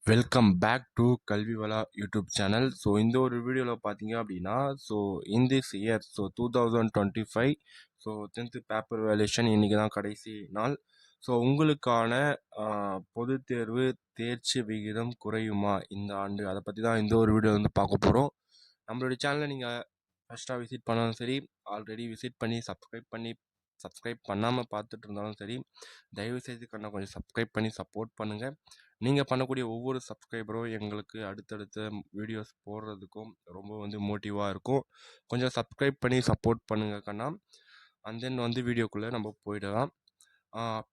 Welcome back to கல்வி வளா YouTube channel. So இந்த ஒரு வீடியோவில் பார்த்தீங்க அப்படின்னா, so in this year 2025 so 10th paper valuation இன்றைக்கி தான் கடைசி நாள். ஸோ உங்களுக்கான பொதுத் தேர்வு தேர்ச்சி விகிதம் குறையுமா இந்த ஆண்டு, அதை பற்றி தான் இந்த ஒரு வீடியோ வந்து பார்க்க போகிறோம். நம்மளுடைய சேனலை நீங்கள் ஃபஸ்ட்டாக விசிட் பண்ணாலும் சரி, ஆல்ரெடி விசிட் பண்ணி சப்ஸ்கிரைப் பண்ணாமல் பார்த்துட்டு இருந்தாலும் சரி, தயவு செய்து கொஞ்சம் சப்ஸ்கிரைப் பண்ணி சப்போர்ட் பண்ணுங்கள். நீங்கள் பண்ணக்கூடிய ஒவ்வொரு சப்ஸ்கிரைபரும் எங்களுக்கு அடுத்தடுத்த வீடியோஸ் போடுறதுக்கும் ரொம்ப வந்து மோட்டிவாக இருக்கும். கொஞ்சம் சப்ஸ்கிரைப் பண்ணி சப்போர்ட் பண்ணுங்க கண்ணா. அண்ட் தென் வந்து வீடியோக்குள்ளே நம்ம போயிடலாம்.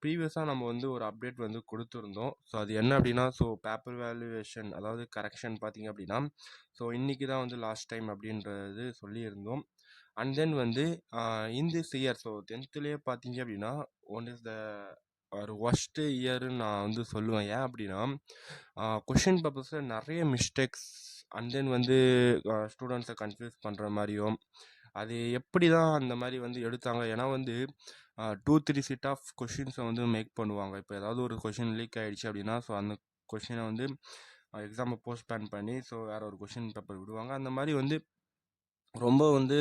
ப்ரீவியஸாக நம்ம வந்து ஒரு அப்டேட் வந்து கொடுத்துருந்தோம். ஸோ அது என்ன அப்படின்னா, ஸோ பேப்பர் வேல்யூவேஷன் அதாவது கரெக்ஷன் பார்த்தீங்க அப்படின்னா, ஸோ இன்றைக்கி தான் வந்து லாஸ்ட் டைம் அப்படின்றது சொல்லியிருந்தோம். அண்ட் தென் வந்து in this year so 10th பார்த்தீங்க அப்படின்னா ஒன் இஸ் த ஒரு ஒர்ஸ்ட் இயர்னு நான் வந்து சொல்லுவேன். ஏன் அப்படின்னா கொஷின் பேப்பர்ஸில் நிறைய மிஸ்டேக்ஸ் அண்ட் தென் வந்து ஸ்டூடெண்ட்ஸை கன்ஃபியூஸ் பண்ணுற மாதிரியும், அது எப்படி தான் அந்த மாதிரி வந்து எடுத்தாங்க. ஏன்னா வந்து 2-3 செட் ஆஃப் கொஷின்ஸை வந்து மேக் பண்ணுவாங்க. இப்போ ஏதாவது ஒரு கொஷின் லீக் ஆகிடுச்சு அப்படின்னா, ஸோ அந்த கொஷினை வந்து எக்ஸாமை போஸ்ட்பேன் பண்ணி ஸோ வேறு ஒரு கொஷின் பேப்பர் விடுவாங்க. அந்த மாதிரி வந்து ரொம்ப வந்து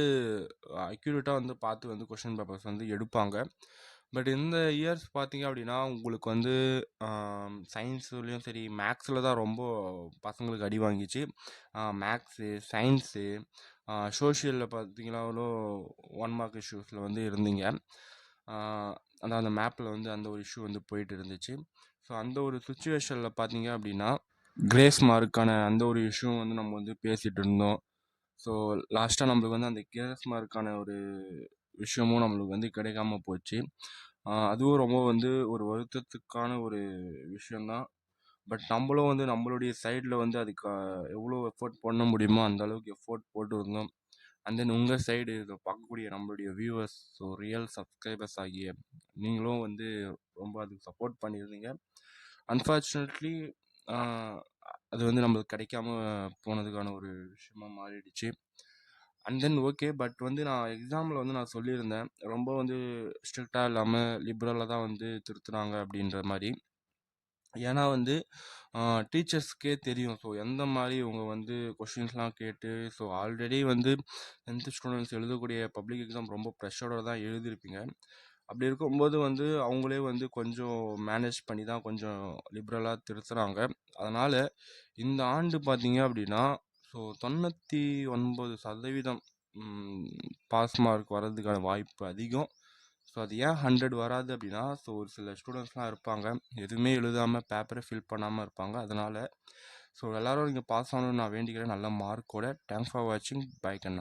அக்யூரேட்டாக வந்து பார்த்து வந்து கொஷின் பேப்பர்ஸ் வந்து எடுப்பாங்க. பட் இந்த இயர்ஸ் பார்த்தீங்க அப்படின்னா உங்களுக்கு வந்து சயின்ஸ்லேயும் சரி, மேக்ஸில் தான் ரொம்ப பசங்களுக்கு அடி வாங்கிச்சு. மேக்ஸு, சயின்ஸு, சோஷியலில் பார்த்தீங்கன்னாலும் 1 மார்க் இஷ்யூஸில் வந்து இருந்தீங்க. அந்த மேப்பில் வந்து அந்த ஒரு இஷ்யூ வந்து போயிட்டு இருந்துச்சு. ஸோ அந்த ஒரு சுச்சுவேஷனில் பார்த்தீங்க அப்படின்னா கிரேஸ் மார்க்கான அந்த ஒரு இஷ்யூ வந்து நம்ம வந்து பேசிகிட்டு இருந்தோம். ஸோ லாஸ்ட்டாக நம்மளுக்கு வந்து அந்த கிரேஸ் மார்க்கான ஒரு விஷயமும் நம்மளுக்கு வந்து கிடைக்காம போச்சு. அதுவும் ரொம்ப வந்து ஒரு வருத்தத்துக்கான ஒரு விஷயந்தான். பட் நம்மளும் வந்து நம்மளுடைய சைடில் வந்து அதுக்கு எவ்வளோ எஃபோர்ட் பண்ண முடியுமோ அந்த அளவுக்கு எஃபோர்ட் போட்டு இருந்தோம். அண்ட் தென் உங்கள் சைடு இதை பார்க்கக்கூடிய நம்மளுடைய வியூவர்ஸ், ஸோ ரியல் சப்ஸ்கிரைபர்ஸ் ஆகிய நீங்களும் வந்து ரொம்ப அதுக்கு சப்போர்ட் பண்ணியிருந்தீங்க. அன்ஃபார்ச்சுனேட்லி அது வந்து நம்மளுக்கு கிடைக்காம போனதுக்கான ஒரு விஷயமா மாறிடுச்சு. அண்ட் தென் ஓகே, பட் வந்து நான் எக்ஸாமில் வந்து நான் சொல்லியிருந்தேன், ரொம்ப வந்து ஸ்ட்ரிக்டாக இல்லாமல் லிபரலாக தான் வந்து திருத்துனாங்க அப்படின்ற மாதிரி. ஏன்னா வந்து டீச்சர்ஸ்க்கே தெரியும் ஸோ எந்த மாதிரி இவங்க வந்து கொஷின்ஸ்லாம் கேட்டு, ஸோ ஆல்ரெடி வந்து 10th ஸ்டூடெண்ட்ஸ் எழுதக்கூடிய பப்ளிக் எக்ஸாம் ரொம்ப ப்ரெஷரோடு தான் எழுதியிருப்பீங்க. அப்படி இருக்கும்போது வந்து அவங்களே வந்து கொஞ்சம் மேனேஜ் பண்ணி தான் கொஞ்சம் லிபரலாக திருத்துறாங்க. அதனால் இந்த ஆண்டு பார்த்தீங்க அப்படின்னா ஸோ 99% பாஸ் மார்க் வர்றதுக்கான வாய்ப்பு அதிகம். ஸோ அது ஏன் 100 வராது அப்படின்னா, ஸோ ஒரு சில ஸ்டூடெண்ட்ஸ்லாம் இருப்பாங்க, எதுவுமே எழுதாமல் பேப்பரை ஃபில் பண்ணாமல் இருப்பாங்க. அதனால் ஸோ எல்லோரும் நீங்கள் பாஸ் ஆகணும்னு நான் வேண்டிக்கிறேன் நல்ல மார்க்கோட. தேங்க்ஸ் ஃபார் வாட்சிங். பை கண்ணா.